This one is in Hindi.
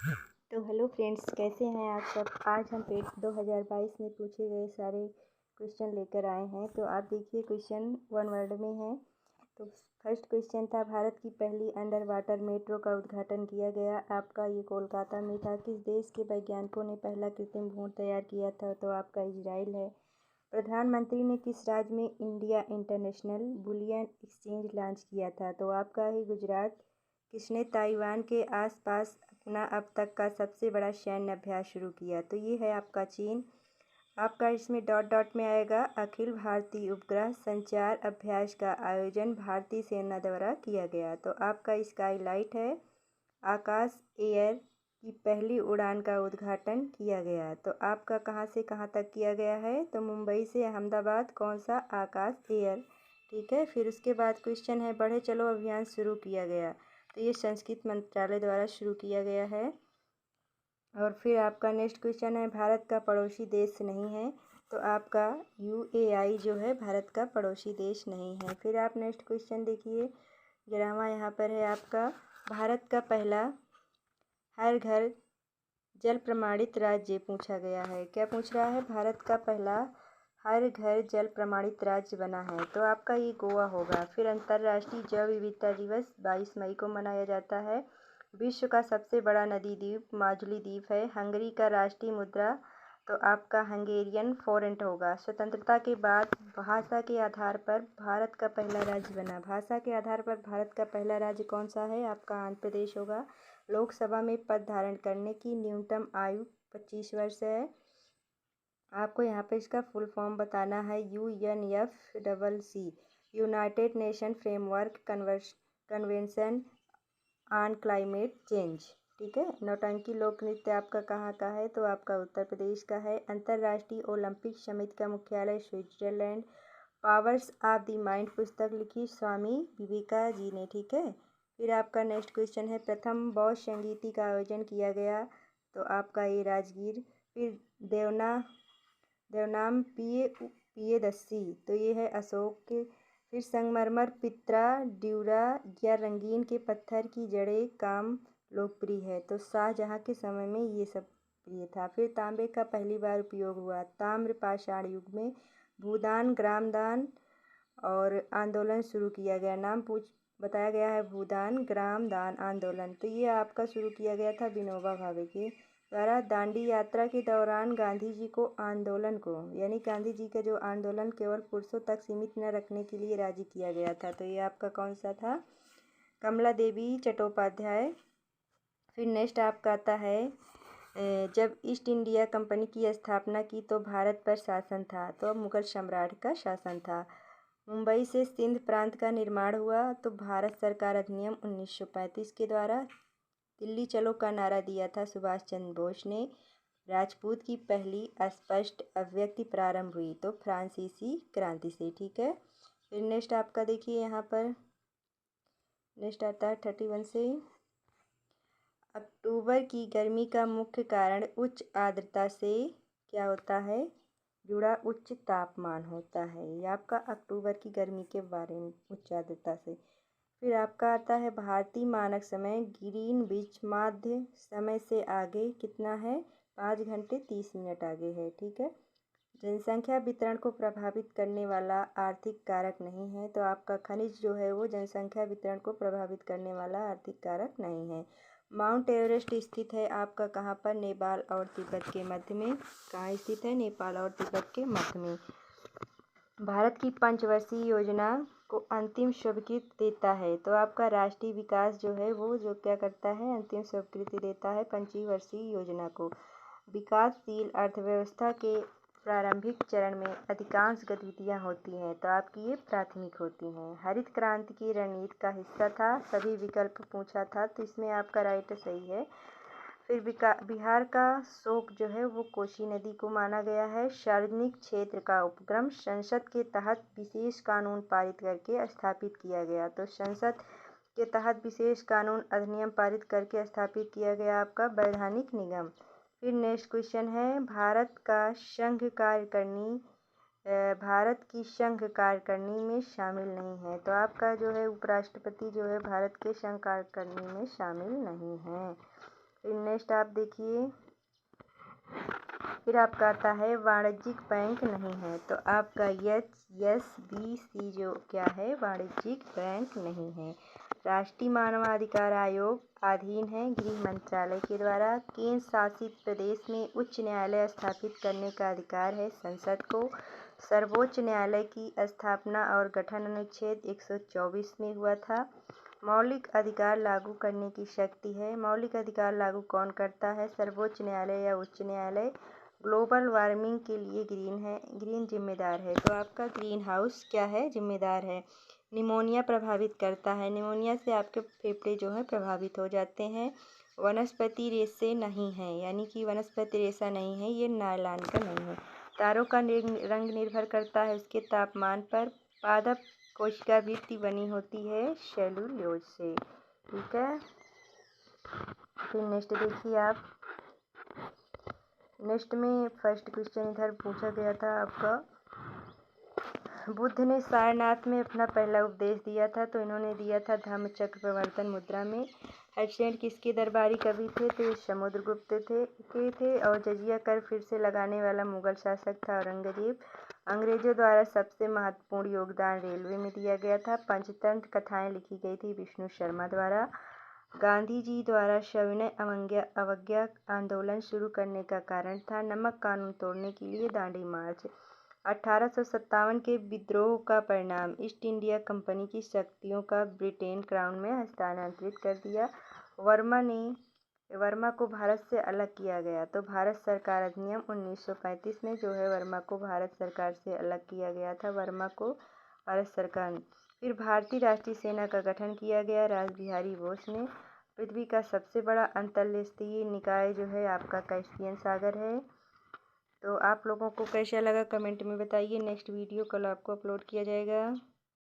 तो हेलो फ्रेंड्स, कैसे हैं आप सब। आज हम पेट 2022 में पूछे गए सारे क्वेश्चन लेकर आए हैं। तो आप देखिए, क्वेश्चन वन वर्ड में है। तो फर्स्ट क्वेश्चन था, भारत की पहली अंडर वाटर मेट्रो का उद्घाटन किया गया। आपका ये कोलकाता में था। किस देश के वैज्ञानिकों ने पहला कृत्रिम भ्रूण तैयार किया था। तो आपका इजराइल है। प्रधानमंत्री ने किस राज्य में India international bullion exchange launch किया था। तो आपका है गुजरात। किसने ताइवान के आसपास अपना अब तक का सबसे बड़ा सैन्य अभ्यास शुरू किया। तो ये है आपका चीन। आपका इसमें डॉट डॉट में आएगा, अखिल भारतीय उपग्रह संचार अभ्यास का आयोजन भारतीय सेना द्वारा किया गया। तो आपका स्काई लाइट है। आकाश एयर की पहली उड़ान का उद्घाटन किया गया। तो आपका कहाँ से कहाँ तक किया गया है। तो मुंबई से अहमदाबाद। कौन सा, आकाश एयर। ठीक है। फिर उसके बाद क्वेश्चन है, बढ़े चलो अभियान शुरू किया गया। तो ये संस्कृत मंत्रालय द्वारा शुरू किया गया है। और फिर आपका नेक्स्ट क्वेश्चन है, भारत का पड़ोसी देश नहीं है। तो आपका यूएई जो है भारत का पड़ोसी देश नहीं है। फिर आप नेक्स्ट क्वेश्चन देखिए, 11वां यहाँ पर है आपका, भारत का पहला हर घर जल प्रमाणित राज्य पूछा गया है। क्या पूछ रहा है, भारत का पहला हर घर जल प्रमाणित राज्य बना है। तो आपका ये गोवा होगा। फिर अंतर्राष्ट्रीय जैव विविधता दिवस 22 मई को मनाया जाता है। विश्व का सबसे बड़ा नदी द्वीप माजुली द्वीप है। हंगरी का राष्ट्रीय मुद्रा तो आपका हंगेरियन फॉरेंट होगा। स्वतंत्रता के बाद भाषा के आधार पर भारत का पहला राज्य बना। भाषा के आधार पर भारत का पहला राज्य कौन सा है, आपका आंध्र प्रदेश होगा। लोकसभा में पद धारण करने की न्यूनतम आयु 25 वर्ष है। आपको यहाँ पे इसका फुल फॉर्म बताना है, UNFCCC, United nation framework convention on climate change. ठीक है। नौटंकी लोक नृत्य आपका कहाँ का है। तो आपका उत्तर प्रदेश का है। अंतर्राष्ट्रीय ओलंपिक समिति का मुख्यालय Switzerland. Powers of the mind पुस्तक लिखी स्वामी विवेका जी ने। ठीक है। फिर आपका नेक्स्ट क्वेश्चन है, प्रथम बौद्ध संगीति का आयोजन किया गया। तो आपका ये राजगीर। फिर देवनाम पियदस्सी, तो ये है अशोक के। फिर संगमरमर पित्रा ड्यूरा या रंगीन के पत्थर की जड़ें काम लोकप्रिय है। तो शाहजहाँ के समय में ये सब ये था। फिर तांबे का पहली बार उपयोग हुआ ताम्र पाषाण युग में। भूदान ग्रामदान और आंदोलन शुरू किया गया। नाम बताया गया है, भूदान ग्राम दान आंदोलन। तो ये आपका शुरू किया गया था विनोबा भावे के द्वारा। दांडी यात्रा के दौरान गांधी जी को आंदोलन को यानी गांधी जी का जो आंदोलन केवल पुरुषों तक सीमित न रखने के लिए राजी किया गया था। तो ये आपका कौन सा था, कमला देवी चट्टोपाध्याय। फिर नेक्स्ट आपका आता है, जब ईस्ट इंडिया कंपनी की स्थापना की तो भारत पर शासन था। तो अब मुगल सम्राट का शासन था। मुंबई से सिंध प्रांत का निर्माण हुआ। तो भारत सरकार अधिनियम 1935 के द्वारा। दिल्ली चलो का नारा दिया था सुभाष चंद्र बोस ने। राजपूत की पहली अस्पष्ट अभिव्यक्ति प्रारंभ हुई तो फ्रांसीसी क्रांति से। ठीक है। फिर नेक्स्ट आपका देखिए, यहाँ पर नेक्स्ट आता है 31 से, अक्टूबर की गर्मी का मुख्य कारण उच्च आर्द्रता से क्या होता है, जुड़ा उच्च तापमान होता है। ये आपका अक्टूबर की गर्मी के बारे में उच्च आर्द्रता से। फिर आपका आता है, भारतीय मानक समय ग्रीनविच माध्य समय से आगे कितना है, 5 घंटे 30 मिनट आगे है। ठीक है। जनसंख्या वितरण को प्रभावित करने वाला आर्थिक कारक नहीं है। तो आपका खनिज जो है वो जनसंख्या वितरण को प्रभावित करने वाला आर्थिक कारक नहीं है। माउंट एवरेस्ट स्थित है आपका कहाँ पर, नेपाल और तिब्बत के मध्य में। कहाँ स्थित है, नेपाल और तिब्बत के मध्य में। भारत की पंचवर्षीय योजना को अंतिम स्वीकृति देता है। तो आपका राष्ट्रीय विकास जो है वो जो क्या करता है, अंतिम स्वीकृति देता है पंचवर्षीय योजना को। विकासशील अर्थव्यवस्था के प्रारंभिक चरण में अधिकांश गतिविधियां होती हैं। तो आपकी ये प्राथमिक होती हैं। हरित क्रांति की रणनीति का हिस्सा था। सभी विकल्प पूछा था तो इसमें आपका राइट सही है। फिर बिहार का शोक जो है वो कोसी नदी को माना गया है। सार्वजनिक क्षेत्र का उपक्रम संसद के तहत विशेष कानून पारित करके स्थापित किया गया। तो संसद के तहत विशेष कानून अधिनियम पारित करके स्थापित किया गया आपका वैधानिक निगम। फिर नेक्स्ट क्वेश्चन है, भारत की संघ कार्यकारिणी में शामिल नहीं है। तो आपका जो है उपराष्ट्रपति जो है भारत के संघ कार्यकारिणी में शामिल नहीं है। फिर नेक्स्ट आप देखिए, फिर आपका आता है वाणिज्यिक बैंक नहीं है। तो आपका SBC जो क्या है, वाणिज्यिक बैंक नहीं है। राष्ट्रीय मानवाधिकार आयोग अधीन है गृह मंत्रालय के द्वारा। केंद्र शासित प्रदेश में उच्च न्यायालय स्थापित करने का अधिकार है संसद को। सर्वोच्च न्यायालय की स्थापना और गठन अनुच्छेद 124 में हुआ था। मौलिक अधिकार लागू करने की शक्ति है। मौलिक अधिकार लागू कौन करता है, सर्वोच्च न्यायालय या उच्च न्यायालय। ग्लोबल वार्मिंग के लिए ग्रीन जिम्मेदार है। तो आपका ग्रीन हाउस क्या है, जिम्मेदार है। निमोनिया प्रभावित करता है। निमोनिया से आपके फेफड़े जो है प्रभावित हो जाते हैं। वनस्पति रेशे नहीं है, यानी कि वनस्पति रेशा नहीं है, ये नायलॉन का नहीं है। तारों का रंग निर्भर करता है उसके तापमान पर। पादप कोशिका वृत्ति बनी होती है सेलुलोज से। ठीक है, फिर नेक्स्ट देखिए आप। नेक्स्ट में फर्स्ट क्वेश्चन इधर पूछा गया था आपका, बुद्ध ने सारनाथ में अपना पहला उपदेश दिया था, तो इन्होंने दिया था धम्मचक्र प्रवर्तन मुद्रा में। हर्षसेन किसके दरबारी कवि थे, तो ये समुद्रगुप्त थे। और जजिया कर फिर से लगाने वाला मुगल शासक था औरंगजेब। अंग्रेजों द्वारा सबसे महत्वपूर्ण योगदान रेलवे में दिया गया था। पंचतंत्र कथाएं लिखी गई थी विष्णु शर्मा द्वारा। गांधी जी द्वारा सविनय अवज्ञा आंदोलन शुरू करने का कारण था नमक कानून तोड़ने के लिए दांडी मार्च। 1857 के विद्रोह का परिणाम, ईस्ट इंडिया कंपनी की शक्तियों का ब्रिटेन क्राउन में हस्तांतरित कर दिया। वर्मा को भारत से अलग किया गया। तो भारत सरकार अधिनियम 1935 में जो है वर्मा को भारत सरकार से अलग किया गया था। वर्मा को भारत सरकार ने। फिर भारतीय राष्ट्रीय सेना का गठन किया गया रासबिहारी बोस ने। पृथ्वी का सबसे बड़ा अंतर्राष्ट्रीय निकाय जो है आपका कैस्पियन सागर है। तो आप लोगों को कैसा लगा कमेंट में बताइए। नेक्स्ट वीडियो कल आपको अपलोड किया जाएगा।